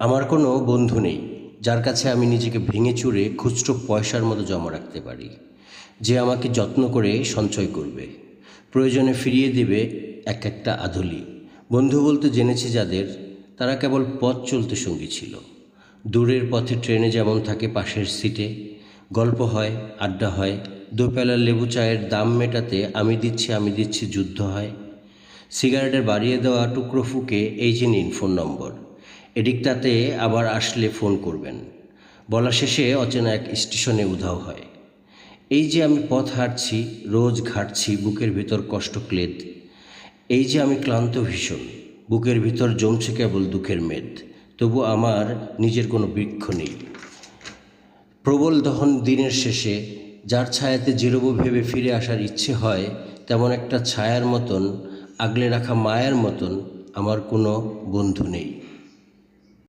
আমার কোনো বন্ধু নেই যার কাছে আমি নিজেকে ভেঙে চুরে খুচরো পয়সার মতো জমা রাখতে পারি, যে আমাকে যত্ন করে সঞ্চয় করবে, প্রয়োজনে ফিরিয়ে দেবে এক একটা আধুলি। বন্ধু বলতে জেনেছি যাদের, তারা কেবল পথ চলতে সঙ্গী ছিল। দূরের পথে ট্রেনে যেমন থাকে পাশের সিটে, গল্প হয়, আড্ডা হয়, দুবেলার লেবু চায়ের দাম মেটাতে আমি দিচ্ছি যুদ্ধ হয়। সিগারেটের বাড়িয়ে দেওয়া টুকরো ফুকে এই যে নিন ফোন নম্বর, এদিকটাতে আবার আসলে ফোন করবেন, বলা শেষে অচেনা এক স্টেশনে উধাও হয়। এই যে আমি পথ হাঁটছি, রোজ ঘাটছি বুকের ভিতর কষ্ট ক্লেদ। এই যে আমি ক্লান্ত ভীষণ, বুকের ভিতর জমছে কেবল দুঃখের মেদ। তবু আমার নিজের কোনো বৃক্ষ নেই। প্রবল দহন দিনের শেষে যার ছায়াতে জিরবো ভেবে ফিরে আসার ইচ্ছে হয়, তেমন একটা ছায়ার মতন, আগলে রাখা মায়ের মতন আমার কোনো বন্ধু নেই।